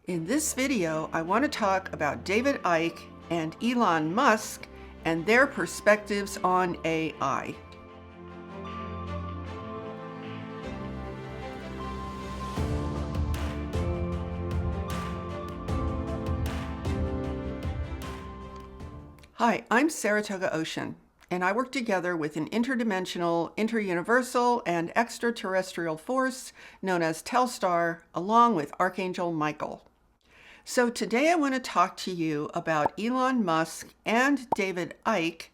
In this video, I want to talk about David Icke and Elon Musk and their perspectives on AI. Hi, I'm Saratoga Ocean, and I work together with an interdimensional, interuniversal, and extraterrestrial force known as Telstar, along with Archangel Michael. So today I want to talk to you about Elon Musk and David Icke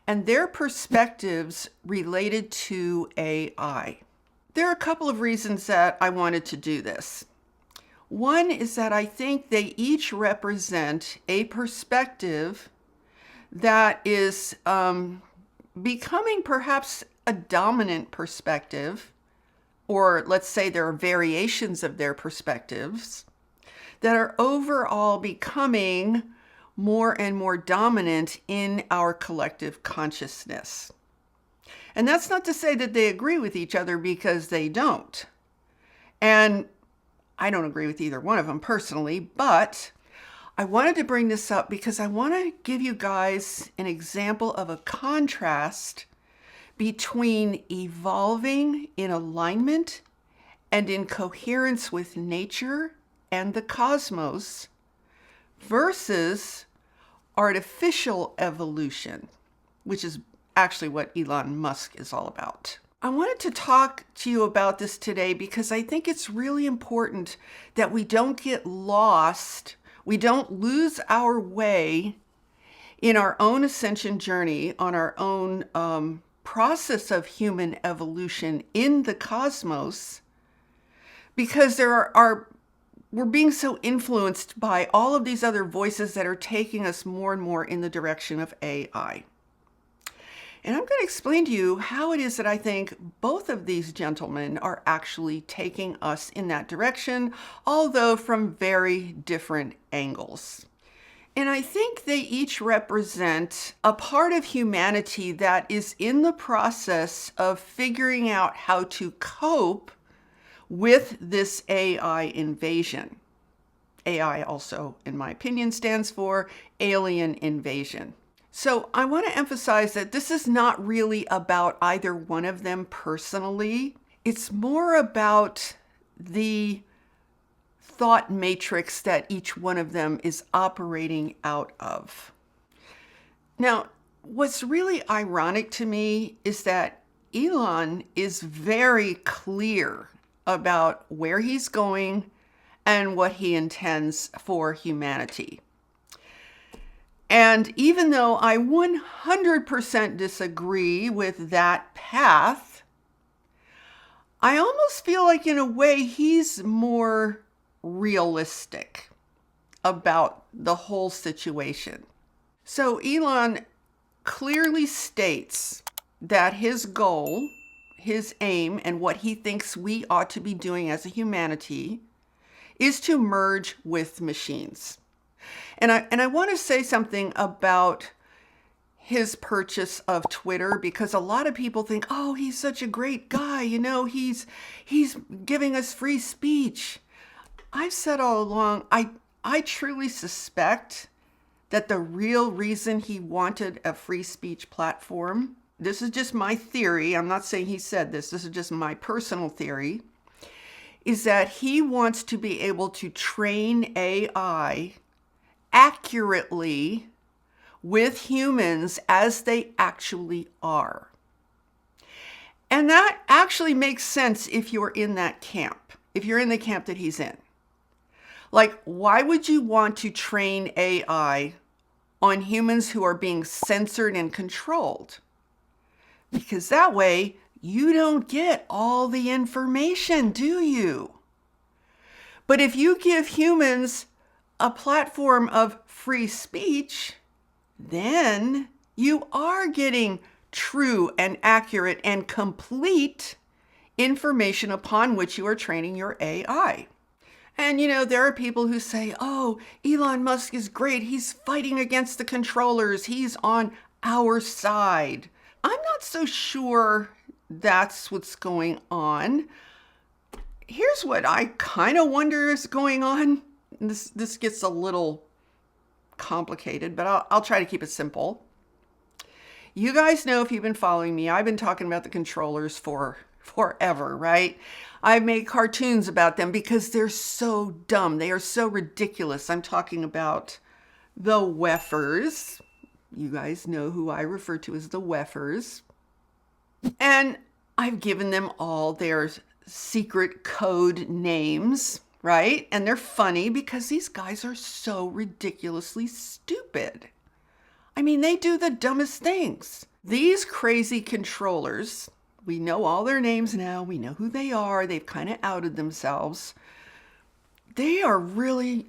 and their perspectives related to AI. There are a couple of reasons that I wanted to do this. One is that I think they each represent a perspective that is becoming perhaps a dominant perspective, or let's say there are variations of their perspectives that are overall becoming more and more dominant in our collective consciousness. And that's not to say that they agree with each other, because they don't. And I don't agree with either one of them personally, but I wanted to bring this up because I want to give you guys an example of a contrast between evolving in alignment and in coherence with nature and the cosmos versus artificial evolution, which is actually what Elon Musk is all about. I wanted to talk to you about this today because I think it's really important that we don't get lost, we don't lose our way in our own ascension journey, on our own process of human evolution in the cosmos, because we're being so influenced by all of these other voices that are taking us more and more in the direction of AI. And I'm going to explain to you how it is that I think both of these gentlemen are actually taking us in that direction, although from very different angles. And I think they each represent a part of humanity that is in the process of figuring out how to cope with this AI invasion. AI also, in my opinion, stands for alien invasion. So I want to emphasize that this is not really about either one of them personally. It's more about the thought matrix that each one of them is operating out of. Now, what's really ironic to me is that Elon is very clear about where he's going and what he intends for humanity. And even though I 100% disagree with that path, I almost feel like in a way he's more realistic about the whole situation. So Elon clearly states that his goal, his aim, and what he thinks we ought to be doing as a humanity is to merge with machines. And I want to say something about his purchase of Twitter, because a lot of people think, oh, he's such a great guy, he's giving us free speech. I've said all along, I truly suspect that the real reason he wanted a free speech platform, this is just my theory, I'm not saying he said this is just my personal theory, is that he wants to be able to train AI accurately with humans as they actually are. And that actually makes sense if you're in that camp, if you're in the camp that he's in. Like, why would you want to train AI on humans who are being censored and controlled? Because that way you don't get all the information, do you? But if you give humans a platform of free speech, then you are getting true and accurate and complete information upon which you are training your AI. And there are people who say, oh, Elon Musk is great. He's fighting against the controllers. He's on our side. I'm not so sure that's what's going on. Here's what I kind of wonder is going on. This gets a little complicated, but I'll try to keep it simple. You guys know, if you've been following me, I've been talking about the controllers for forever, right? I've made cartoons about them because they're so dumb. They are so ridiculous. I'm talking about the wefers. You guys know who I refer to as the wefers. And I've given them all their secret code names, right? And they're funny because these guys are so ridiculously stupid. I mean, they do the dumbest things. These crazy controllers, we know all their names now. We know who they are. They've kind of outed themselves. They are really...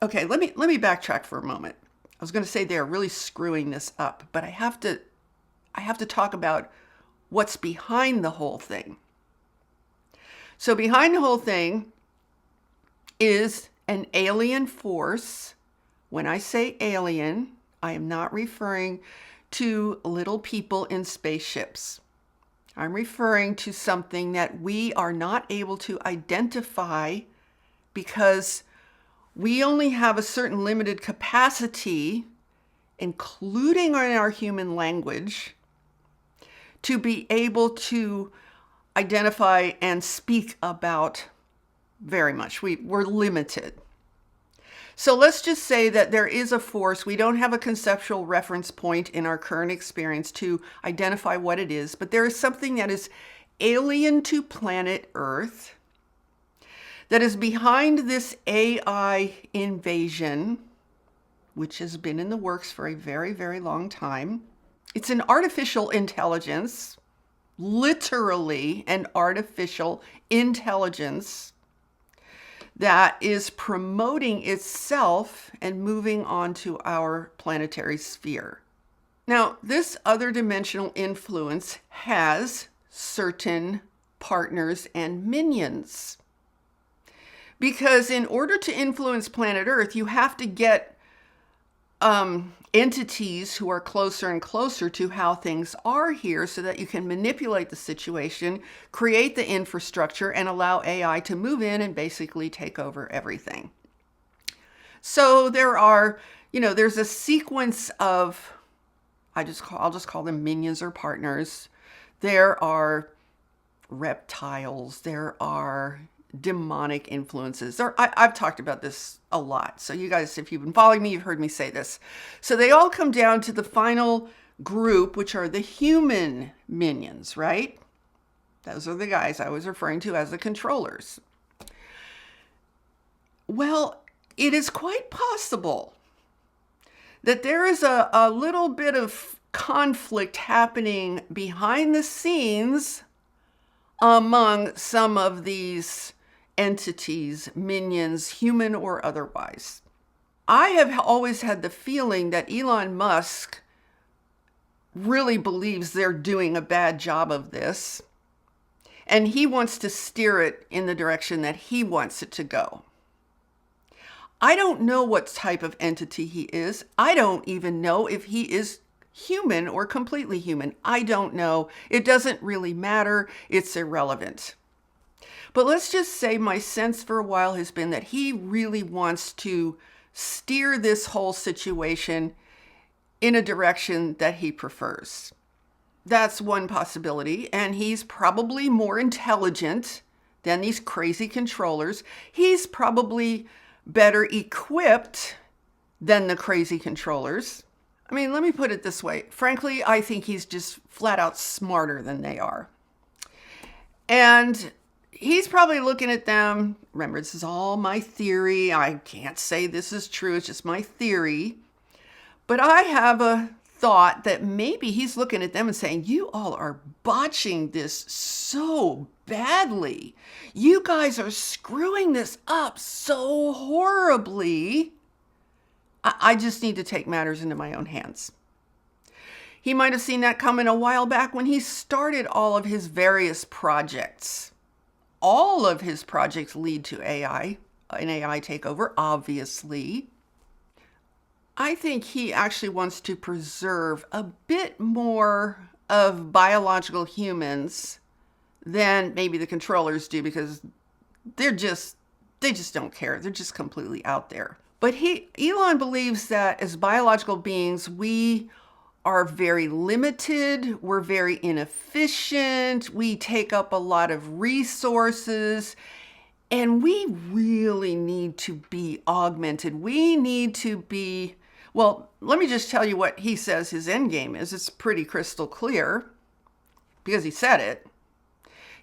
Okay, let me backtrack for a moment. I was going to say they're really screwing this up, but I have to talk about what's behind the whole thing. So behind the whole thing is an alien force. When I say alien, I am not referring to little people in spaceships. I'm referring to something that we are not able to identify because we only have a certain limited capacity, including in our human language, to be able to identify and speak about very much. We're limited. So let's just say that there is a force. We don't have a conceptual reference point in our current experience to identify what it is, but there is something that is alien to planet Earth that is behind this AI invasion, which has been in the works for a very, very long time. It's an artificial intelligence, literally an artificial intelligence that is promoting itself and moving on to our planetary sphere. Now, this other dimensional influence has certain partners and minions. Because in order to influence planet Earth, you have to get entities who are closer and closer to how things are here so that you can manipulate the situation, create the infrastructure, and allow AI to move in and basically take over everything. So there's a sequence of, I'll just call them minions or partners. There are reptiles, there are demonic influences. I've talked about this a lot. So you guys, if you've been following me, you've heard me say this. So they all come down to the final group, which are the human minions, right? Those are the guys I was referring to as the controllers. Well, it is quite possible that there is a little bit of conflict happening behind the scenes among some of these entities, minions, human or otherwise. I have always had the feeling that Elon Musk really believes they're doing a bad job of this, and he wants to steer it in the direction that he wants it to go. I don't know what type of entity he is. I don't even know if he is human or completely human. I don't know. It doesn't really matter. It's irrelevant. But let's just say my sense for a while has been that he really wants to steer this whole situation in a direction that he prefers. That's one possibility. And he's probably more intelligent than these crazy controllers. He's probably better equipped than the crazy controllers. I mean, let me put it this way. Frankly, I think he's just flat out smarter than they are. And he's probably looking at them. Remember, this is all my theory. I can't say this is true. It's just my theory. But I have a thought that maybe he's looking at them and saying, you all are botching this so badly. You guys are screwing this up so horribly. I just need to take matters into my own hands. He might have seen that coming a while back when he started all of his various projects. All of his projects lead to AI, an AI takeover, obviously. I think he actually wants to preserve a bit more of biological humans than maybe the controllers do, because they're just they just don't care. They're just completely out there. But Elon believes that as biological beings, we are very limited. We're very inefficient. We take up a lot of resources. And we really need to be augmented. We need to be, well, let me just tell you what he says his end game is. It's pretty crystal clear because he said it.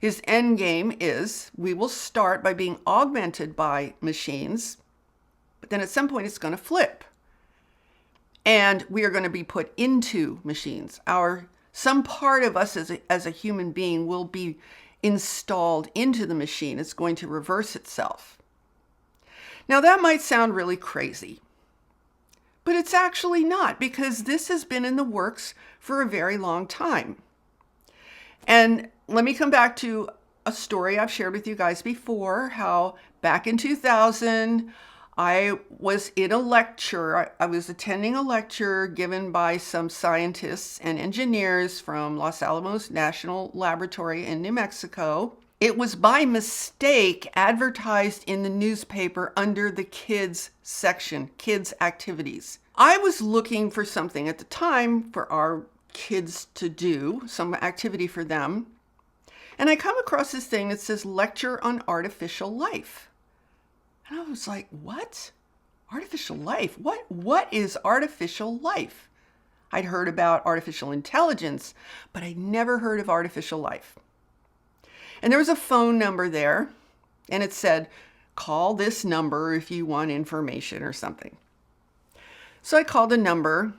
His end game is we will start by being augmented by machines, but then at some point it's going to flip. And we are going to be put into machines. Some part of us as a human being will be installed into the machine. It's going to reverse itself. Now that might sound really crazy, but it's actually not, because this has been in the works for a very long time. And let me come back to a story I've shared with you guys before, how back in 2000, I was in a lecture. I was attending a lecture given by some scientists and engineers from Los Alamos National Laboratory in New Mexico. It was by mistake advertised in the newspaper under the kids section, kids activities. I was looking for something at the time for our kids to do, some activity for them. And I come across this thing that says Lecture on Artificial Life. And I was like, what? Artificial life? What is artificial life? I'd heard about artificial intelligence, but I'd never heard of artificial life. And there was a phone number there, and it said, call this number if you want information or something. So I called a number,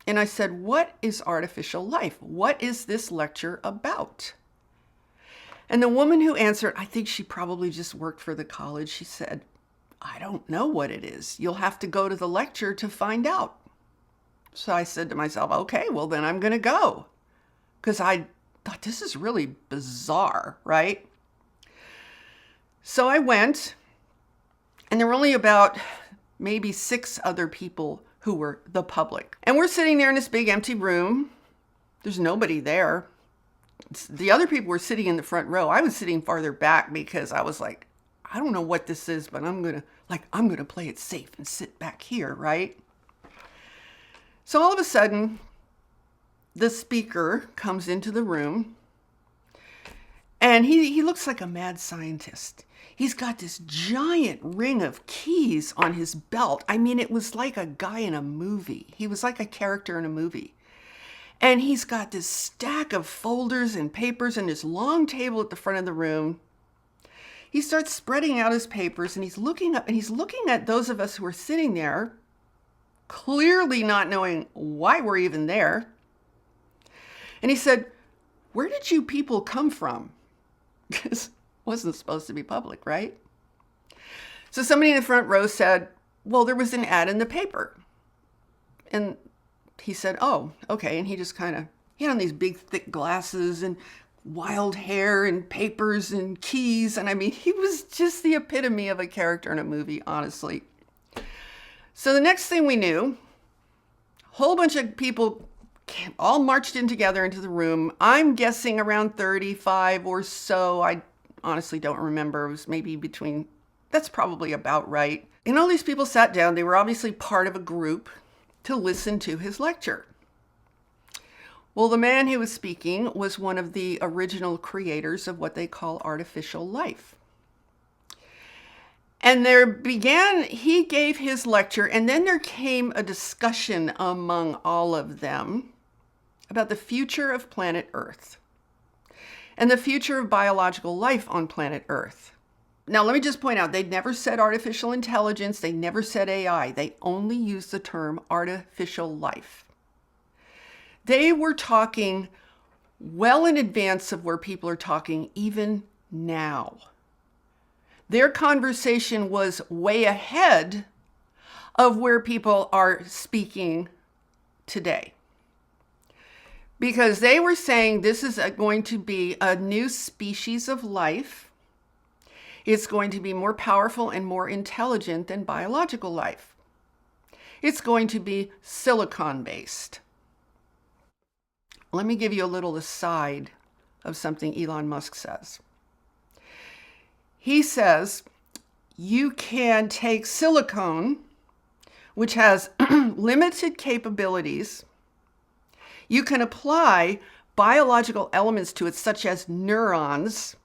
and I said, what is artificial life? What is this lecture about? And the woman who answered, I think she probably just worked for the college, she said, I don't know what it is. You'll have to go to the lecture to find out. So I said to myself, okay, well then I'm going to go. Because I thought this is really bizarre, right? So I went, and there were only about maybe 6 other people who were the public. And we're sitting there in this big empty room. There's nobody there. The other people were sitting in the front row. I was sitting farther back because I was like, I don't know what this is, but I'm going to play it safe and sit back here, right? So all of a sudden, the speaker comes into the room, and he looks like a mad scientist. He's got this giant ring of keys on his belt. I mean, it was like a guy in a movie. He was like a character in a movie. And he's got this stack of folders and papers and this long table at the front of the room. He starts spreading out his papers, and he's looking up, and he's looking at those of us who are sitting there, clearly not knowing why we're even there. And he said, where did you people come from? Because it wasn't supposed to be public, right? So somebody in the front row said, well, there was an ad in the paper. And he said, oh, okay. And he just he had on these big, thick glasses and wild hair and papers and keys. And I mean, he was just the epitome of a character in a movie, honestly. So the next thing we knew, a whole bunch of people all marched in together into the room. I'm guessing around 35 or so. I honestly don't remember. It was maybe that's probably about right. And all these people sat down. They were obviously part of a group to listen to his lecture. Well, the man who was speaking was one of the original creators of what they call artificial life. And he gave his lecture, and then there came a discussion among all of them about the future of planet Earth and the future of biological life on planet Earth. Now, let me just point out, they never said artificial intelligence. They never said AI. They only used the term artificial life. They were talking well in advance of where people are talking even now. Their conversation was way ahead of where people are speaking today. Because they were saying this is going to be a new species of life. It's going to be more powerful and more intelligent than biological life. It's going to be silicon-based. Let me give you a little aside of something Elon Musk says. He says you can take silicone, which has limited capabilities. You can apply biological elements to it, such as neurons,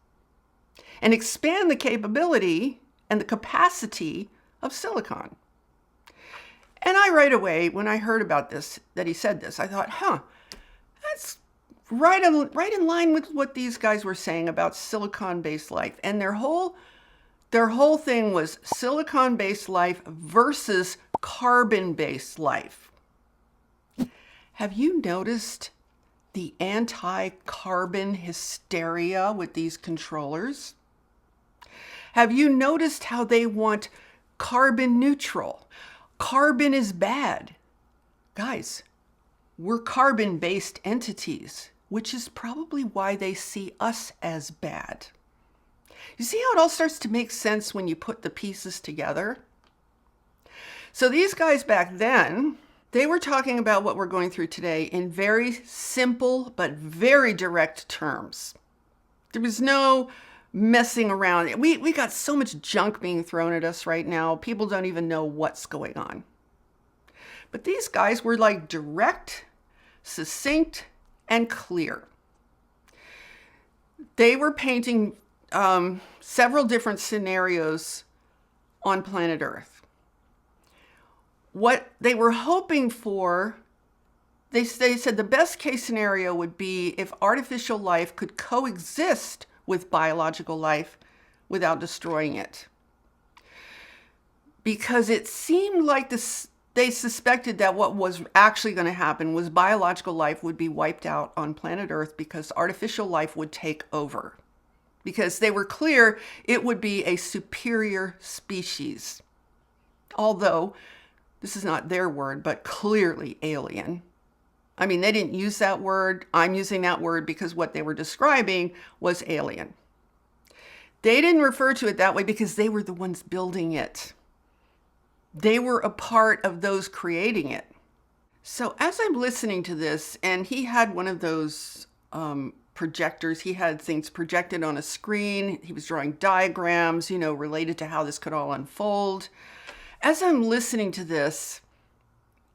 and expand the capability and the capacity of silicon. And I right away, when I heard about this, that he said this, I thought, that's right in line with what these guys were saying about silicon-based life. And their whole thing was silicon-based life versus carbon-based life. Have you noticed the anti-carbon hysteria with these controllers? Have you noticed how they want carbon neutral? Carbon is bad. Guys, we're carbon-based entities, which is probably why they see us as bad. You see how it all starts to make sense when you put the pieces together? So these guys back then, they were talking about what we're going through today in very simple but very direct terms. There was no messing around. We got so much junk being thrown at us right now. People don't even know what's going on. But these guys were like direct, succinct, and clear. They were painting several different scenarios on planet Earth. What they were hoping for, they said the best case scenario would be if artificial life could coexist with biological life without destroying it. Because it seemed like they suspected that what was actually going to happen was biological life would be wiped out on planet Earth because artificial life would take over. Because they were clear it would be a superior species. Although, this is not their word, but clearly alien. I mean, they didn't use that word. I'm using that word because what they were describing was alien. They didn't refer to it that way because they were the ones building it. They were a part of those creating it. So as I'm listening to this, and he had one of those projectors, he had things projected on a screen. He was drawing diagrams, related to how this could all unfold. As I'm listening to this,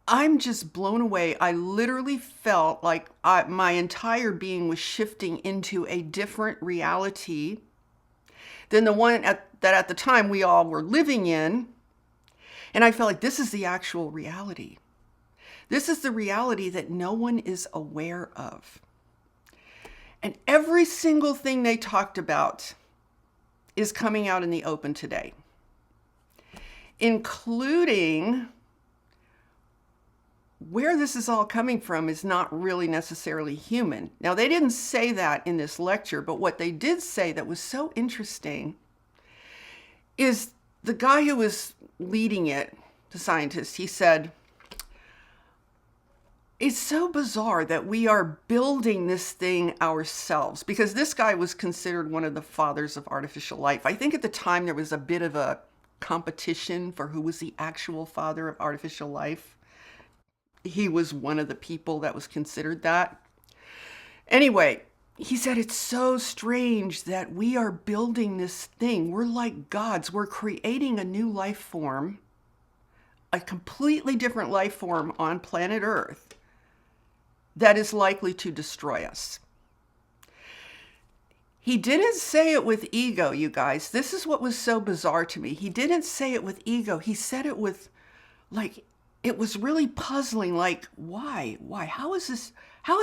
I'm just blown away. I literally felt like my entire being was shifting into a different reality than the one that at the time we all were living in. And I felt like this is the actual reality. This is the reality that no one is aware of. And every single thing they talked about is coming out in the open today, including where this is all coming from is not really necessarily human. Now, they didn't say that in this lecture, but what they did say that was so interesting is the guy who was leading it, the scientist, he said, it's so bizarre that we are building this thing ourselves, because this guy was considered one of the fathers of artificial life. I think at the time there was a bit of a competition for who was the actual father of artificial life. He was one of the people that was considered that. Anyway, he said, it's so strange that we are building this thing. We're like gods. We're creating a new life form, a completely different life form on planet Earth that is likely to destroy us. He didn't say it with ego, you guys. This is what was so bizarre to me. He didn't say it with ego. He said it with, it was really puzzling. Why? How is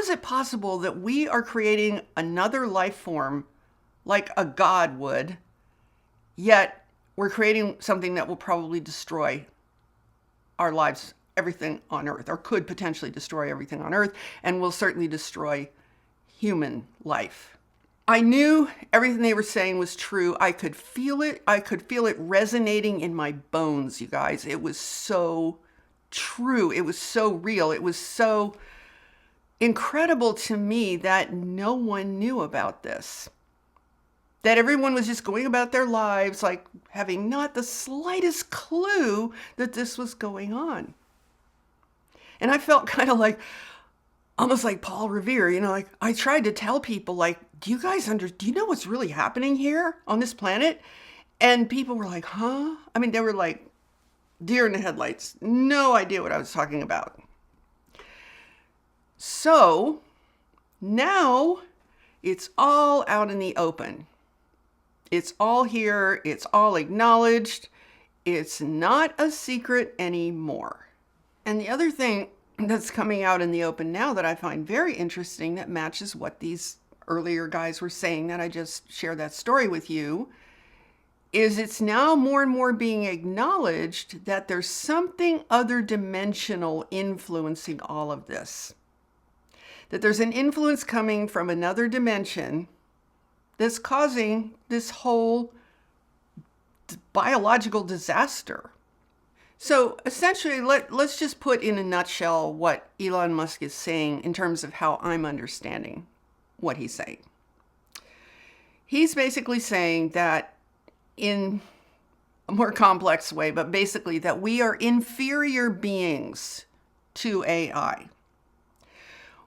it possible that we are creating another life form like a god would, yet we're creating something that will probably destroy our lives, everything on Earth, or could potentially destroy everything on Earth, and will certainly destroy human life. I knew everything they were saying was true. I could feel it. I could feel it resonating in my bones, you guys. It was so true. It was so real. It was so incredible to me that no one knew about this. That everyone was just going about their lives like having not the slightest clue that this was going on. And I felt kind of almost like Paul Revere, I tried to tell people do you know what's really happening here on this planet? And people were like, huh? I mean, they were like deer in the headlights. No idea what I was talking about. So now it's all out in the open. It's all here. It's all acknowledged. It's not a secret anymore. And the other thing that's coming out in the open now that I find very interesting, that matches what these earlier guys were saying that I just shared that story with you, is it's now more and more being acknowledged that there's something other dimensional influencing all of this. That there's an influence coming from another dimension that's causing this whole biological disaster. So essentially, let's just put in a nutshell what Elon Musk is saying in terms of how I'm understanding what he's saying. He's basically saying that in a more complex way, but basically that we are inferior beings to AI.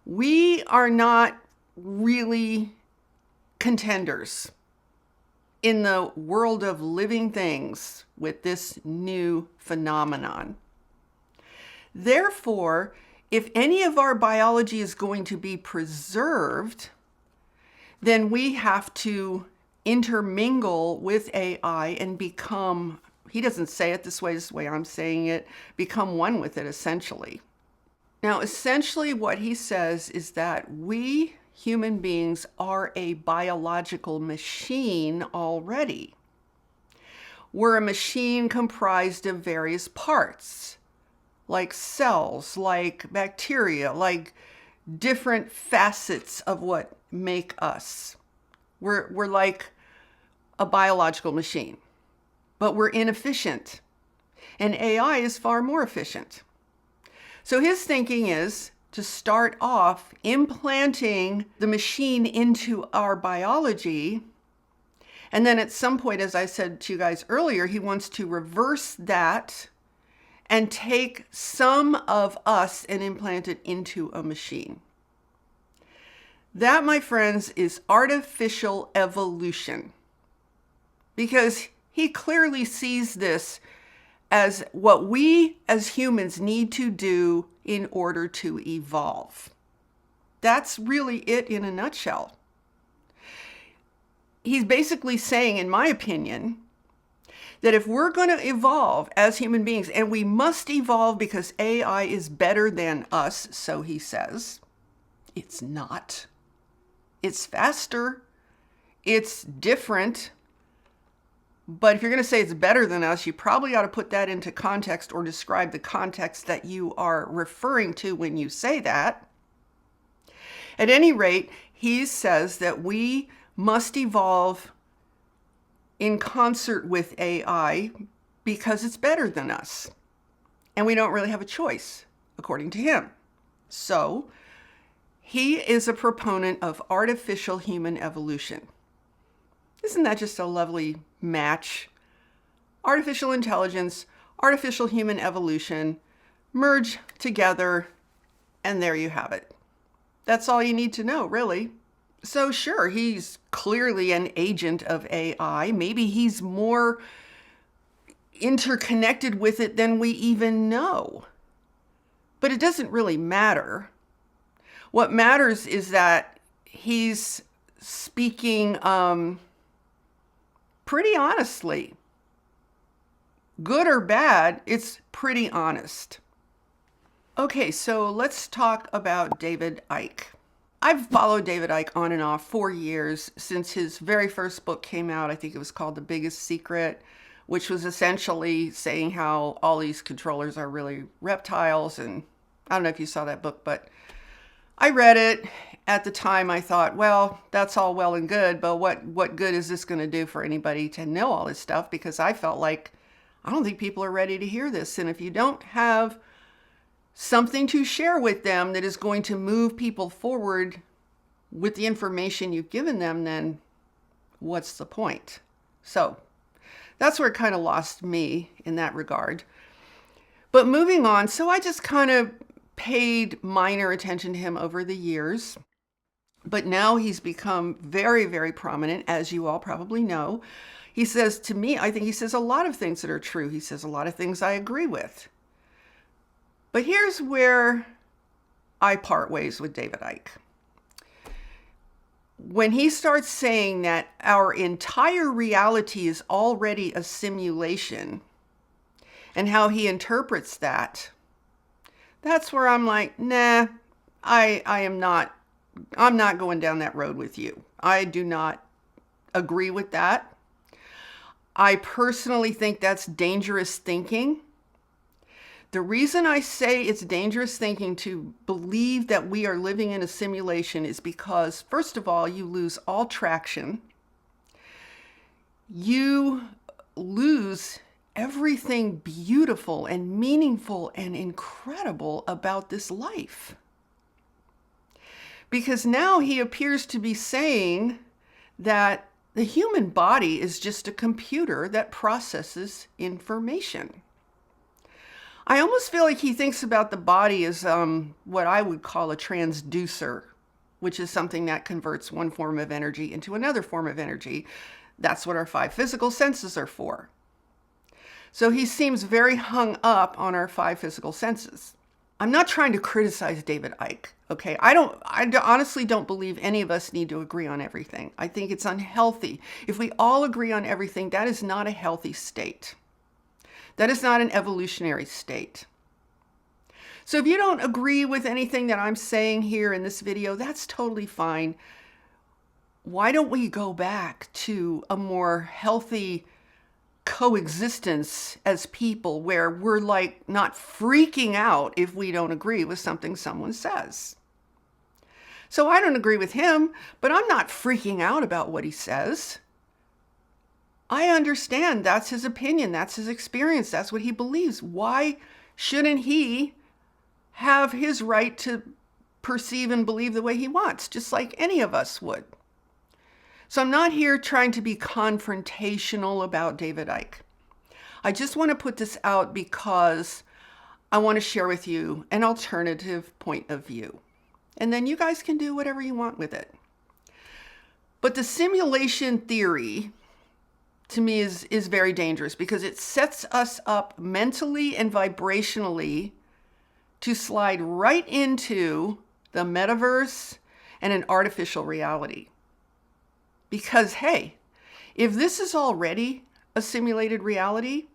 We are not really contenders in the world of living things with this new phenomenon. Therefore, if any of our biology is going to be preserved, then we have to intermingle with AI and become, he doesn't say it this is the way I'm saying it, become one with it essentially. Now, essentially what he says is that we human beings are a biological machine already. We're a machine comprised of various parts, like cells, like bacteria, like different facets of what make us. We're like a biological machine, but we're inefficient. And AI is far more efficient. So his thinking is to start off implanting the machine into our biology. And then at some point, as I said to you guys earlier, he wants to reverse that and take some of us and implant it into a machine. That, my friends, is artificial evolution. Because he clearly sees this as what we as humans need to do in order to evolve. That's really it in a nutshell. He's basically saying, in my opinion, that if we're going to evolve as human beings, and we must evolve because AI is better than us, so he says, it's not. It's faster. It's different. But if you're going to say it's better than us, you probably ought to put that into context or describe the context that you are referring to when you say that. At any rate, he says that we must evolve in concert with AI because it's better than us. And we don't really have a choice, according to him. So he is a proponent of artificial human evolution. Isn't that just a lovely match? Artificial intelligence, artificial human evolution, merge together, and there you have it. That's all you need to know, really. So sure, he's clearly an agent of AI. Maybe he's more interconnected with it than we even know. But it doesn't really matter. What matters is that he's speaking pretty honestly. Good or bad, it's pretty honest. Okay, so let's talk about David Icke. I've followed David Icke on and off for years since his very first book came out. I think it was called The Biggest Secret, which was essentially saying how all these controllers are really reptiles. And I don't know if you saw that book, but I read it. At the time, I thought, well, that's all well and good, but what good is this going to do for anybody to know all this stuff? Because I felt like, I don't think people are ready to hear this. And if you don't have something to share with them that is going to move people forward with the information you've given them, then what's the point? So that's where it kind of lost me in that regard. But moving on, so I just kind of paid minor attention to him over the years. But now he's become very, very prominent, as you all probably know. He says to me, I think he says a lot of things that are true. He says a lot of things I agree with. But here's where I part ways with David Icke. When he starts saying that our entire reality is already a simulation, and how he interprets that, that's where I'm like, nah, I'm not going down that road with you. I do not agree with that. I personally think that's dangerous thinking. The reason I say it's dangerous thinking to believe that we are living in a simulation is because, first of all, you lose all traction. You lose everything beautiful and meaningful and incredible about this life. Because now he appears to be saying that the human body is just a computer that processes information. I almost feel like he thinks about the body as what I would call a transducer, which is something that converts one form of energy into another form of energy. That's what our 5 physical senses are for. So he seems very hung up on our 5 physical senses. I'm not trying to criticize David Icke, okay? I honestly don't believe any of us need to agree on everything. I think it's unhealthy. If we all agree on everything, that is not a healthy state. That is not an evolutionary state. So if you don't agree with anything that I'm saying here in this video, that's totally fine. Why don't we go back to a more healthy coexistence as people where we're like not freaking out if we don't agree with something someone says? So I don't agree with him, but I'm not freaking out about what he says. I understand that's his opinion, that's his experience, that's what he believes. Why shouldn't he have his right to perceive and believe the way he wants, just like any of us would? So I'm not here trying to be confrontational about David Icke. I just want to put this out because I want to share with you an alternative point of view. And then you guys can do whatever you want with it. But the simulation theory, to me, is very dangerous because it sets us up mentally and vibrationally to slide right into the metaverse and an artificial reality. Because, hey, if this is already a simulated reality,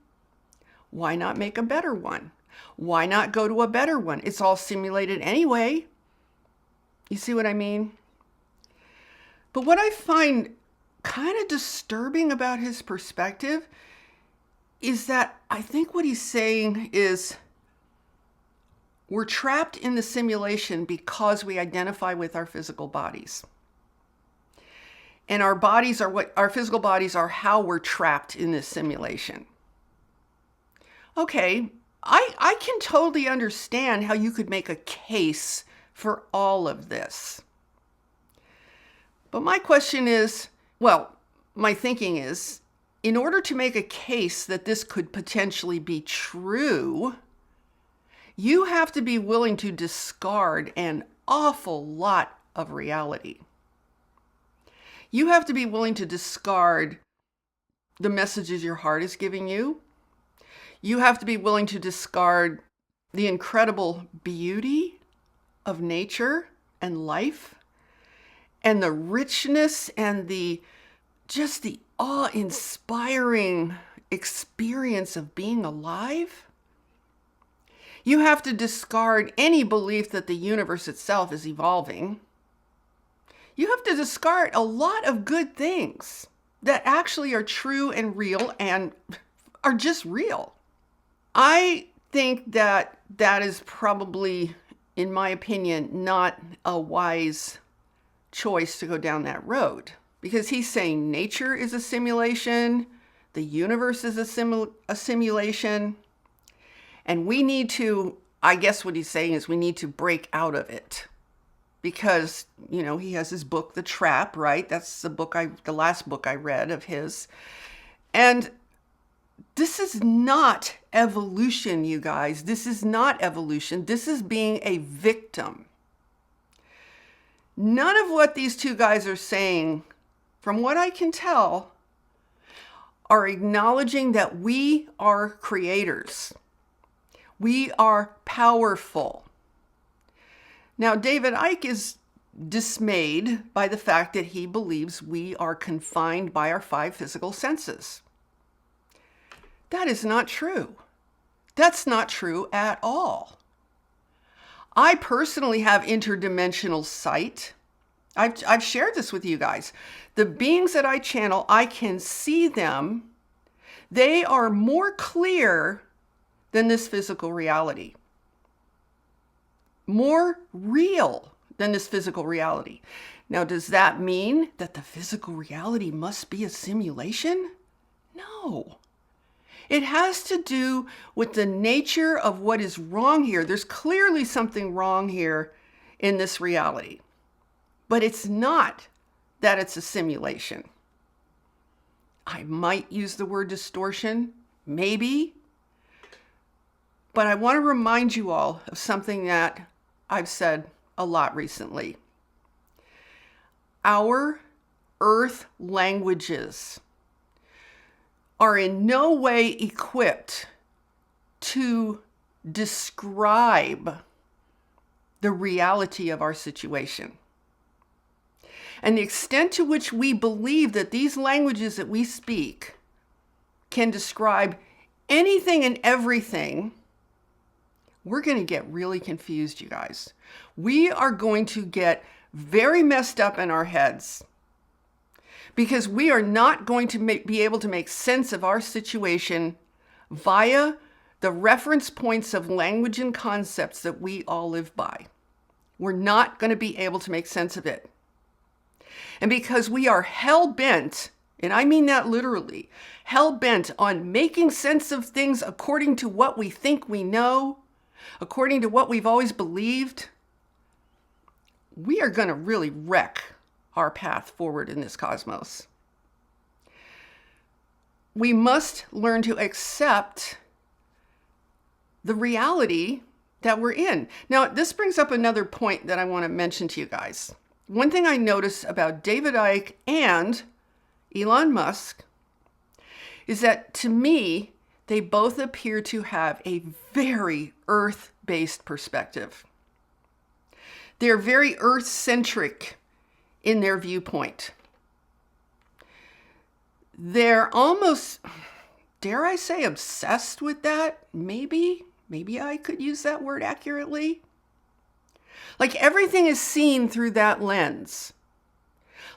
why not make a better one? Why not go to a better one? It's all simulated anyway. You see what I mean? But what I find kind of disturbing about his perspective is that I think what he's saying is we're trapped in the simulation because we identify with our physical bodies. And our bodies are our physical bodies are how we're trapped in this simulation. Okay, I can totally understand how you could make a case for all of this. But my question is, my thinking is, in order to make a case that this could potentially be true, you have to be willing to discard an awful lot of reality. You have to be willing to discard the messages your heart is giving you. You have to be willing to discard the incredible beauty of nature and life and the richness and the awe-inspiring experience of being alive. You have to discard any belief that the universe itself is evolving. You have to discard a lot of good things that actually are true and real and are just real. I think that is probably, in my opinion, not a wise choice to go down that road, because he's saying nature is a simulation, the universe is a simulation, and we need to, I guess what he's saying is we need to break out of it. Because, he has his book, The Trap, right? That's the last book I read of his. And this is not evolution, you guys. This is not evolution. This is being a victim. None of what these two guys are saying, from what I can tell, are acknowledging that we are creators. We are powerful. Now, David Icke is dismayed by the fact that he believes we are confined by our 5 physical senses. That is not true. That's not true at all. I personally have interdimensional sight. I've shared this with you guys. The beings that I channel, I can see them. They are more clear than this physical reality. More real than this physical reality. Now, does that mean that the physical reality must be a simulation? No. It has to do with the nature of what is wrong here. There's clearly something wrong here in this reality. But it's not that it's a simulation. I might use the word distortion, maybe. But I want to remind you all of something that I've said a lot recently. Our earth languages are in no way equipped to describe the reality of our situation. And the extent to which we believe that these languages that we speak can describe anything and everything, we're going to get really confused, you guys. We are going to get very messed up in our heads because we are not going to be able to make sense of our situation via the reference points of language and concepts that we all live by. We're not going to be able to make sense of it. And because we are hell-bent, and I mean that literally, hell-bent on making sense of things according to what we think we know, according to what we've always believed, we are going to really wreck our path forward in this cosmos. We must learn to accept the reality that we're in. Now, this brings up another point that I want to mention to you guys. One thing I notice about David Icke and Elon Musk is that, to me, they both appear to have a very earth-based perspective. They're very earth-centric in their viewpoint. They're almost, dare I say, obsessed with that? Maybe I could use that word accurately. Like everything is seen through that lens.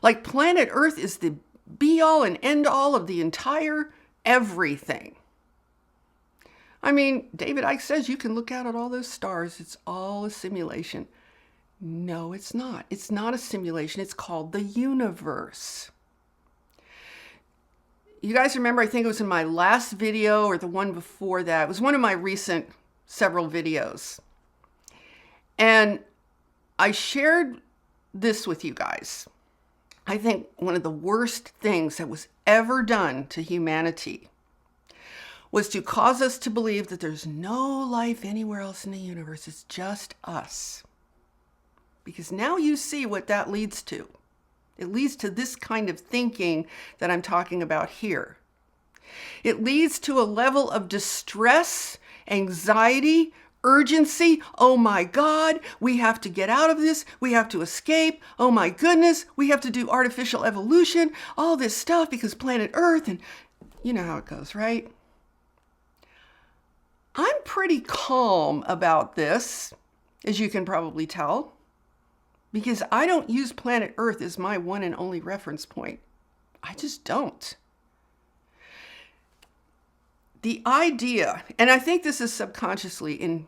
Like planet Earth is the be-all and end-all of the entire everything. I mean, David Icke says you can look out at all those stars. It's all a simulation. No, it's not. It's not a simulation. It's called the universe. You guys remember, I think it was in my last video or the one before that. It was one of my recent several videos. And I shared this with you guys. I think one of the worst things that was ever done to humanity was to cause us to believe that there's no life anywhere else in the universe. It's just us. Because now you see what that leads to. It leads to this kind of thinking that I'm talking about here. It leads to a level of distress, anxiety, urgency. Oh my God, we have to get out of this. We have to escape. Oh my goodness, we have to do artificial evolution, all this stuff because planet Earth, and you know how it goes, right? I'm pretty calm about this, as you can probably tell, because I don't use planet Earth as my one and only reference point. I just don't. The idea, and I think this is subconsciously in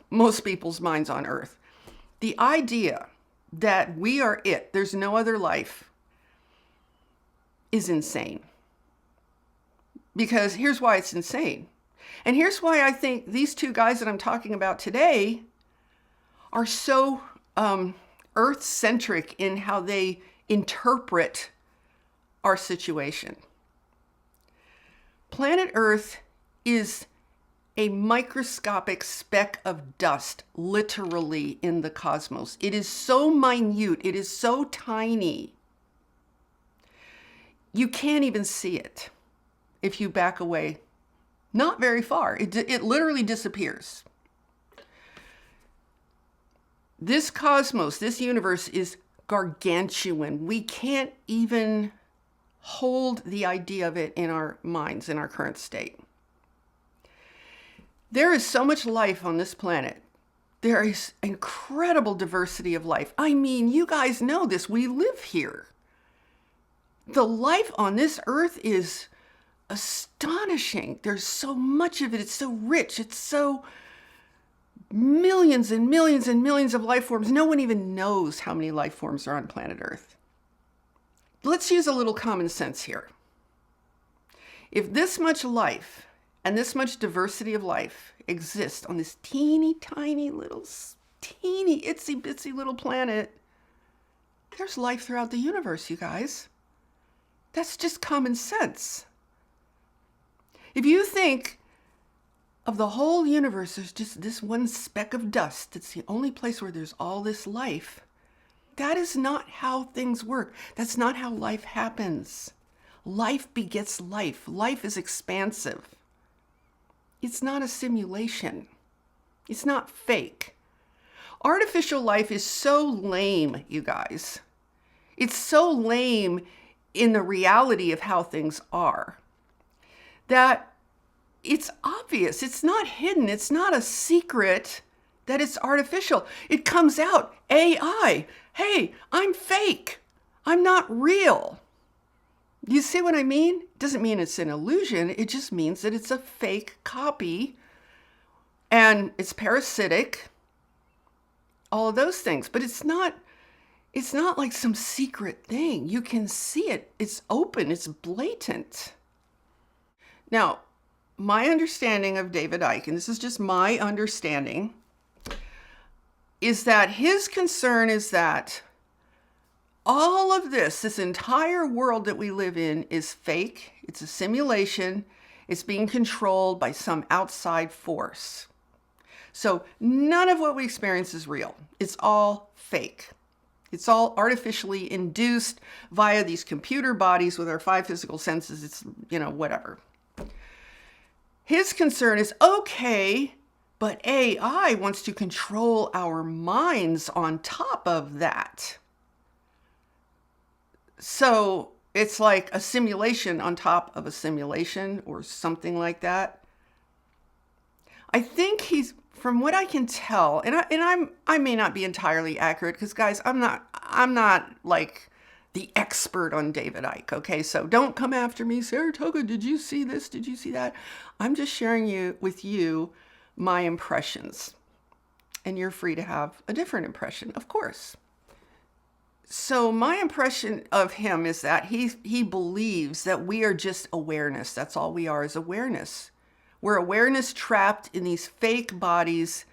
most people's minds on Earth, the idea that we are it, there's no other life, is insane. Because here's why it's insane. And here's why I think these two guys that I'm talking about today are so Earth-centric in how they interpret our situation. Planet Earth is a microscopic speck of dust, literally, in the cosmos. It is so minute, it is so tiny, you can't even see it. if you back away not very far. It literally disappears. This cosmos, this universe is gargantuan. We can't even hold the idea of it in our minds in our current state. There is so much life on this planet. There is incredible diversity of life. I mean, you guys know this. We live here. The life on this earth is astonishing. There's so much of it. It's so rich. It's so millions and millions and millions of life forms. No one even knows how many life forms are on planet Earth. Let's use a little common sense here. If this much life and this much diversity of life exists on this teeny tiny little, teeny itsy bitsy little planet, there's life throughout the universe, you guys. That's just common sense. If you think of the whole universe, there's just this one speck of dust. It's the only place where there's all this life. That is not how things work. That's not how life happens. Life begets life. Life is expansive. It's not a simulation. It's not fake. Artificial life is so lame, you guys. It's so lame in the reality of how things are that it's obvious. It's not hidden. It's not a secret that it's artificial. It comes out. AI. Hey, I'm fake. I'm not real. You see what I mean? It doesn't mean it's an illusion. It just means that it's a fake copy and it's parasitic. All of those things. But it's not like some secret thing. You can see it. It's open. It's blatant. Now, my understanding of David Icke, and this is just my understanding, is that his concern is that all of this entire world that we live in is fake. It's a simulation. It's being controlled by some outside force. So none of what we experience is real. It's all fake. It's all artificially induced via these computer bodies with our 5 physical senses. It's, whatever. His concern is, okay, but AI wants to control our minds on top of that. So it's like a simulation on top of a simulation or something like that. I think he's, from what I can tell, and I may not be entirely accurate because, guys, I'm not like the expert on David Icke, okay? So don't come after me. Saratoga, did you see this? Did you see that? I'm just sharing with you my impressions. And you're free to have a different impression, of course. So my impression of him is that he believes that we are just awareness. That's all we are, is awareness. We're awareness trapped in these fake bodies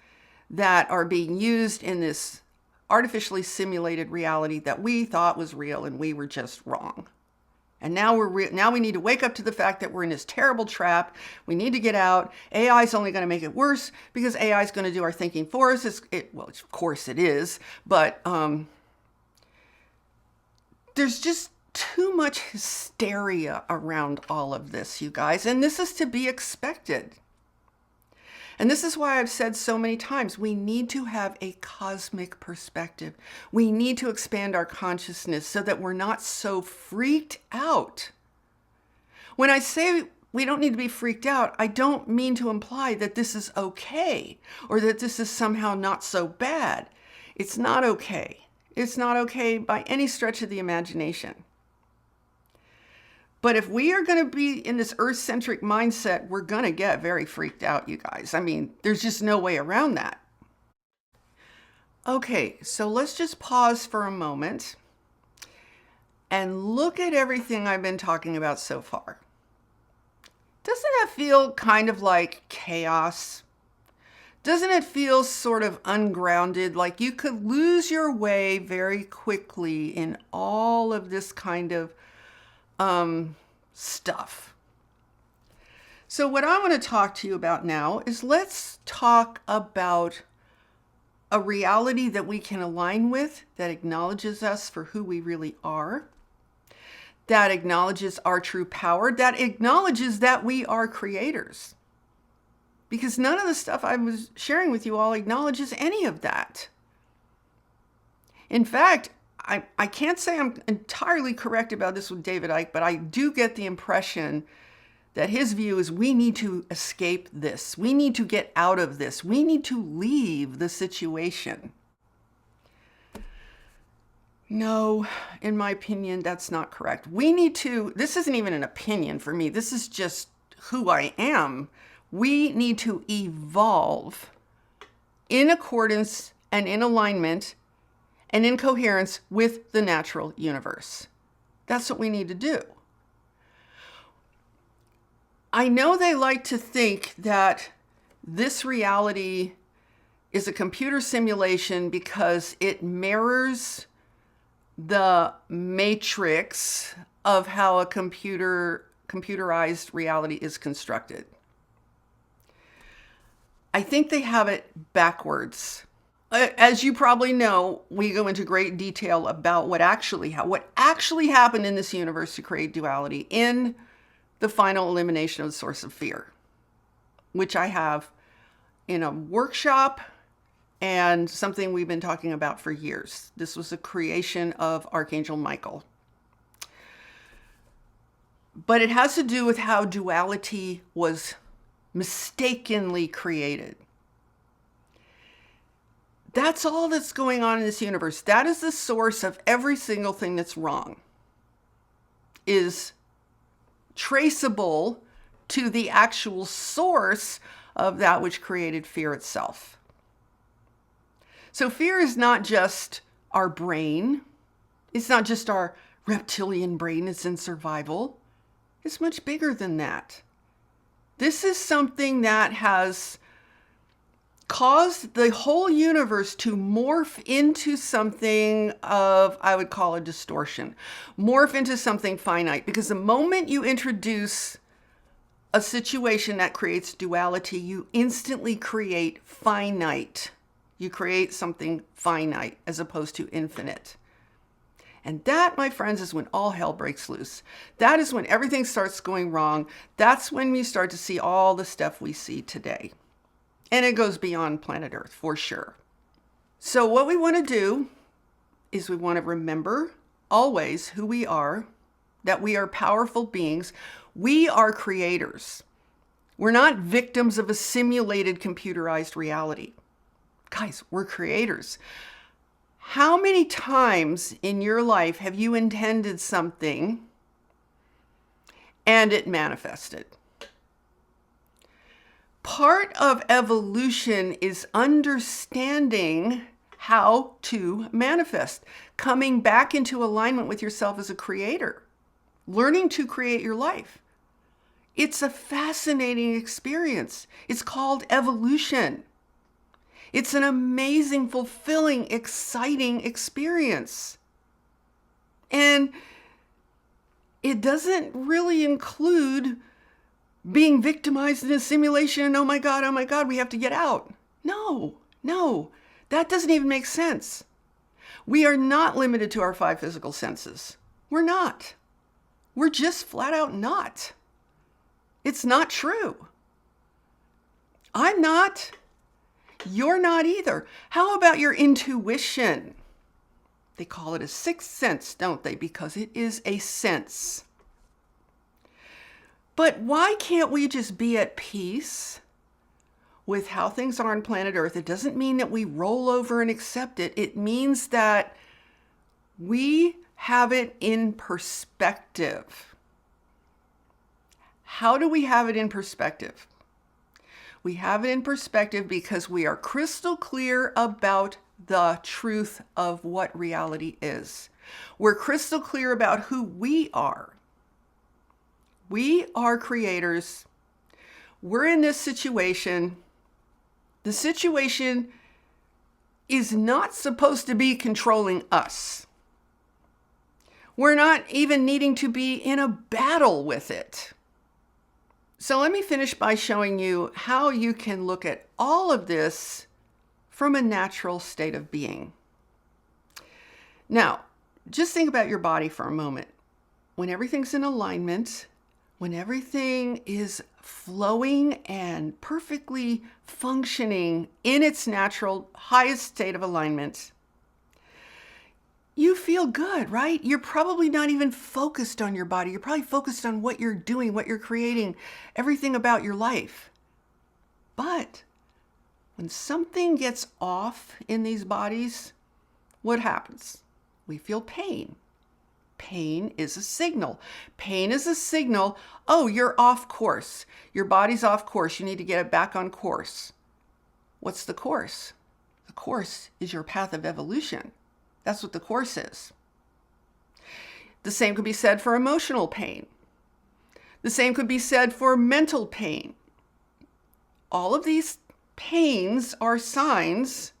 that are being used in this artificially simulated reality that we thought was real and we were just wrong. And now now we need to wake up to the fact that we're in this terrible trap. We need to get out. AI is only going to make it worse because AI is going to do our thinking for us. Well, of course it is, but there's just too much hysteria around all of this, you guys, and this is to be expected. And this is why I've said so many times, we need to have a cosmic perspective. We need to expand our consciousness so that we're not so freaked out. When I say we don't need to be freaked out, I don't mean to imply that this is okay or that this is somehow not so bad. It's not okay. It's not okay by any stretch of the imagination. But if we are going to be in this Earth-centric mindset, we're going to get very freaked out, you guys. I mean, there's just no way around that. Okay, so let's just pause for a moment and look at everything I've been talking about so far. Doesn't that feel kind of like chaos? Doesn't it feel sort of ungrounded, like you could lose your way very quickly in all of this kind of stuff? So what I want to talk to you about now is let's talk about a reality that we can align with, that acknowledges us for who we really are, that acknowledges our true power, that acknowledges that we are creators. Because none of the stuff I was sharing with you all acknowledges any of that. In fact, I can't say I'm entirely correct about this with David Icke, but I do get the impression that his view is we need to escape this. We need to get out of this. We need to leave the situation. No, in my opinion, that's not correct. This isn't even an opinion for me. This is just who I am. We need to evolve in accordance and in alignment and in coherence with the natural universe. That's what we need to do. I know they like to think that this reality is a computer simulation because it mirrors the matrix of how a computerized reality is constructed. I think they have it backwards. As you probably know, we go into great detail about what actually happened in this universe to create duality in the final elimination of the source of fear, which I have in a workshop and something we've been talking about for years. This was a creation of Archangel Michael. But it has to do with how duality was mistakenly created. That's all that's going on in this universe. That is the source of every single thing that's wrong, is traceable to the actual source of that which created fear itself. So fear is not just our brain. It's not just our reptilian brain. It's in survival. It's much bigger than that. This is something that has caused the whole universe to morph into something of, I would call a distortion, morph into something finite. Because the moment you introduce a situation that creates duality, you instantly create finite. You create something finite as opposed to infinite. And that, my friends, is when all hell breaks loose. That is when everything starts going wrong. That's when we start to see all the stuff we see today. And it goes beyond planet Earth, for sure. So what we want to do is we want to remember always who we are, that we are powerful beings. We are creators. We're not victims of a simulated computerized reality. Guys, we're creators. How many times in your life have you intended something and it manifested? Part of evolution is understanding how to manifest, coming back into alignment with yourself as a creator, learning to create your life. It's a fascinating experience. It's called evolution. It's an amazing, fulfilling, exciting experience. And it doesn't really include being victimized in a simulation and oh my God, we have to get out. No, that doesn't even make sense. We are not limited to our 5 physical senses. We're not. We're just flat out not. It's not true. I'm not. You're not either. How about your intuition? They call it a sixth sense, don't they? Because it is a sense. But why can't we just be at peace with how things are on planet Earth? It doesn't mean that we roll over and accept it. It means that we have it in perspective. How do we have it in perspective? We have it in perspective because we are crystal clear about the truth of what reality is. We're crystal clear about who we are. We are creators. We're in this situation. The situation is not supposed to be controlling us. We're not even needing to be in a battle with it. So let me finish by showing you how you can look at all of this from a natural state of being. Now, just think about your body for a moment. when everything's in alignment, when everything is flowing and perfectly functioning in its natural highest state of alignment, you feel good, right? You're probably not even focused on your body. You're probably focused on what you're doing, what you're creating, everything about your life. But when something gets off in these bodies, what happens? We feel pain. Pain is a signal. Pain is a signal, oh, you're off course. Your body's off course. You need to get it back on course. What's the course? The course is your path of evolution. That's what the course is. The same could be said for emotional pain. The same could be said for mental pain. All of these pains are signs.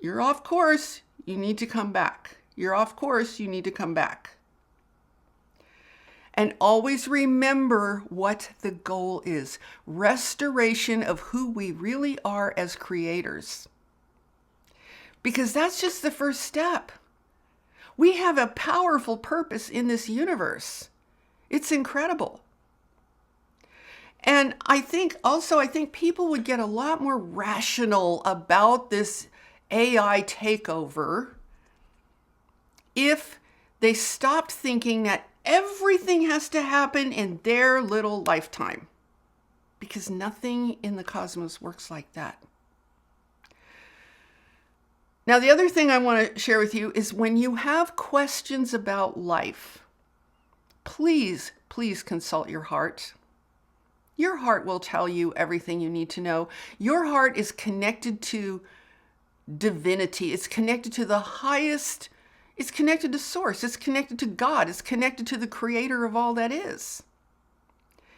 You're off course. You need to come back. You're off course, you need to come back. And always remember what the goal is. Restoration of who we really are as creators. Because that's just the first step. We have a powerful purpose in this universe. It's incredible. And I think people would get a lot more rational about this AI takeover if they stopped thinking that everything has to happen in their little lifetime, because nothing in the cosmos works like that. Now, the other thing I want to share with you is when you have questions about life, please consult your heart. Your heart will tell you everything you need to know. Your heart is connected to divinity. It's connected to the highest. It's connected to source. It's connected to God. It's connected to the creator of all that is.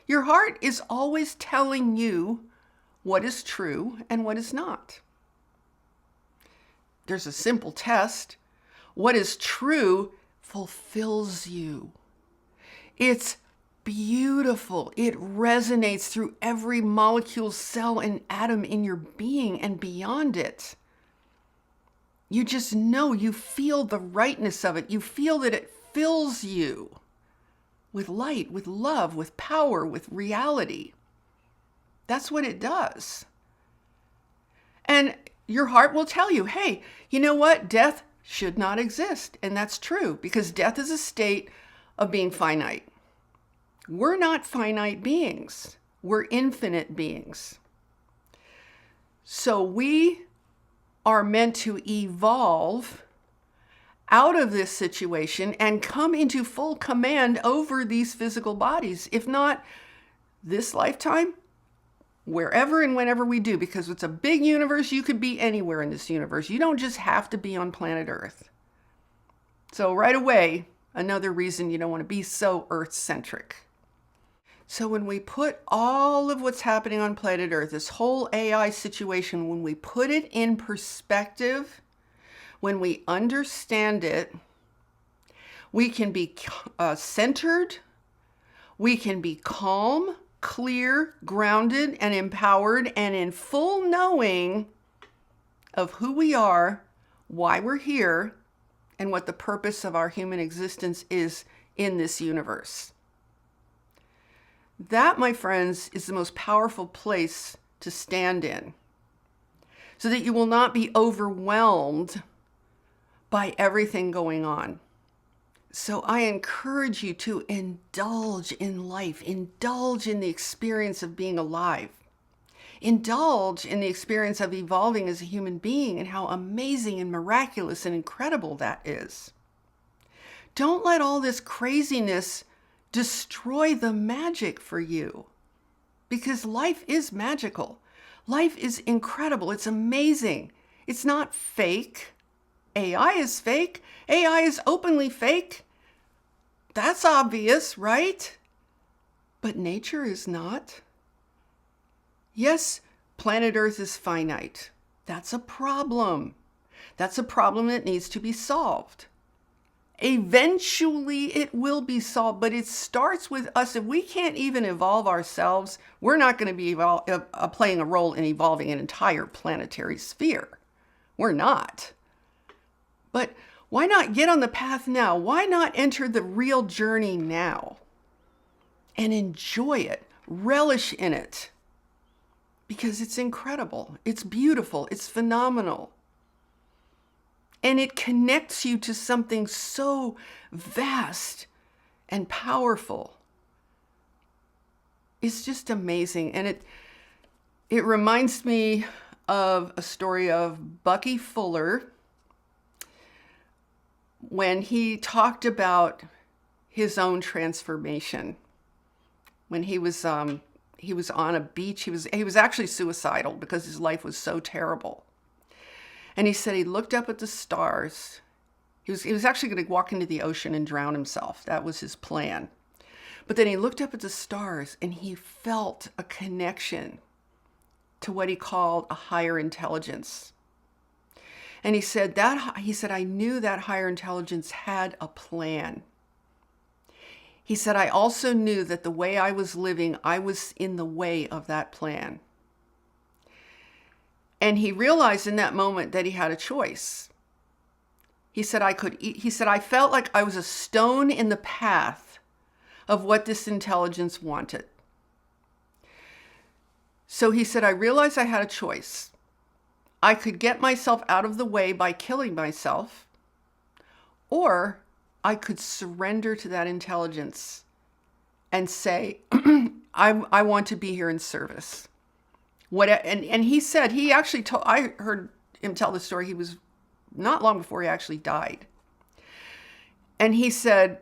Your heart is always telling you what is true and what is not. There's a simple test. What is true fulfills you. It's beautiful. It resonates through every molecule, cell, and atom in your being and beyond it. You just know, you feel the rightness of it. You feel that it fills you with light, with love, with power, with reality. That's what it does. And your heart will tell you, hey, you know what? Death should not exist. And that's true, because death is a state of being finite. We're not finite beings. We're infinite beings. So we are meant to evolve out of this situation and come into full command over these physical bodies. If not this lifetime, wherever and whenever we do, because it's a big universe. You could be anywhere in this universe. You don't just have to be on planet Earth. So right away, another reason you don't want to be so Earth-centric. So when we put all of what's happening on planet Earth, this whole AI situation, when we put it in perspective, when we understand it, we can be centered, we can be calm, clear, grounded, and empowered, and in full knowing of who we are, why we're here, and what the purpose of our human existence is in this universe. That, my friends, is the most powerful place to stand in, so that you will not be overwhelmed by everything going on. So I encourage you to indulge in life, indulge in the experience of being alive, indulge in the experience of evolving as a human being and how amazing and miraculous and incredible that is. Don't let all this craziness destroy the magic for you, because life is magical. Life is incredible. It's amazing. It's not fake. AI is fake. AI is openly fake. That's obvious, right? But nature is not. Yes, planet Earth is finite. That's a problem. That's a problem that needs to be solved. Eventually it will be solved, but it starts with us. If we can't even evolve ourselves, we're not going to be playing a role in evolving an entire planetary sphere. We're not. But Why not get on the path now? Why not enter the real journey now and enjoy it, relish in it? Because it's incredible, it's beautiful, it's phenomenal. And it connects you to something so vast and powerful. It's just amazing. And it reminds me of a story of Bucky Fuller when he talked about his own transformation. When he was on a beach, he was actually suicidal because his life was so terrible. And he said he looked up at the stars. He was actually going to walk into the ocean and drown himself. That was his plan. But then he looked up at the stars and he felt a connection to what he called a higher intelligence. And he said, I knew that higher intelligence had a plan. He said, I also knew that the way I was living, I was in the way of that plan. And he realized in that moment that he had a choice. He said, I felt like I was a stone in the path of what this intelligence wanted. So he said, I realized I had a choice. I could get myself out of the way by killing myself, or I could surrender to that intelligence and say, I want to be here in service. And he said, I heard him tell the story. He was not long before he actually died. And he said,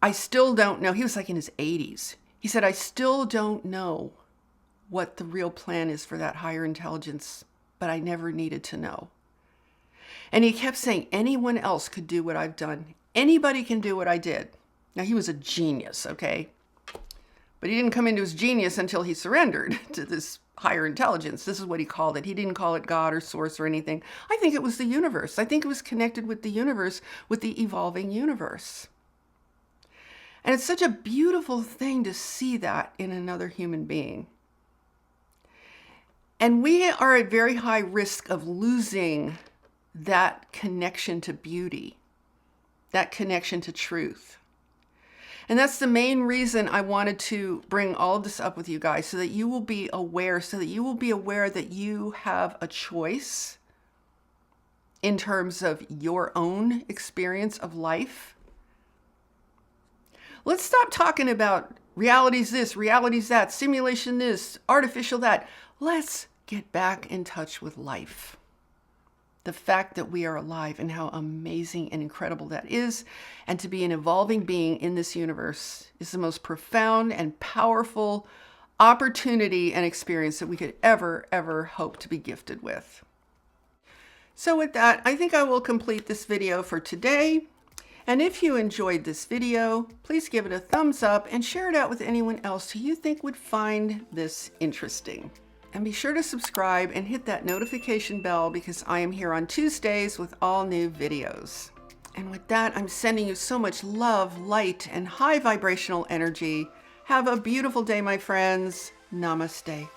I still don't know. He was like in his 80s. He said, I still don't know what the real plan is for that higher intelligence, but I never needed to know. And he kept saying, anyone else could do what I've done. Anybody can do what I did. Now, he was a genius, okay? But he didn't come into his genius until he surrendered to this higher intelligence. This is what he called it. He didn't call it God or source or anything. I think it was the universe. I think it was connected with the universe, with the evolving universe. And it's such a beautiful thing to see that in another human being. And we are at very high risk of losing that connection to beauty, that connection to truth. And that's the main reason I wanted to bring all of this up with you guys, so that you will be aware, that you have a choice in terms of your own experience of life. Let's stop talking about reality's this, reality's that, simulation this, artificial that. Let's get back in touch with life. The fact that we are alive and how amazing and incredible that is. And to be an evolving being in this universe is the most profound and powerful opportunity and experience that we could ever hope to be gifted with. So with that, I think I will complete this video for today. And if you enjoyed this video, please give it a thumbs up and share it out with anyone else who you think would find this interesting. And be sure to subscribe and hit that notification bell, because I am here on Tuesdays with all new videos. And with that, I'm sending you so much love, light, and high vibrational energy. Have a beautiful day, my friends. Namaste.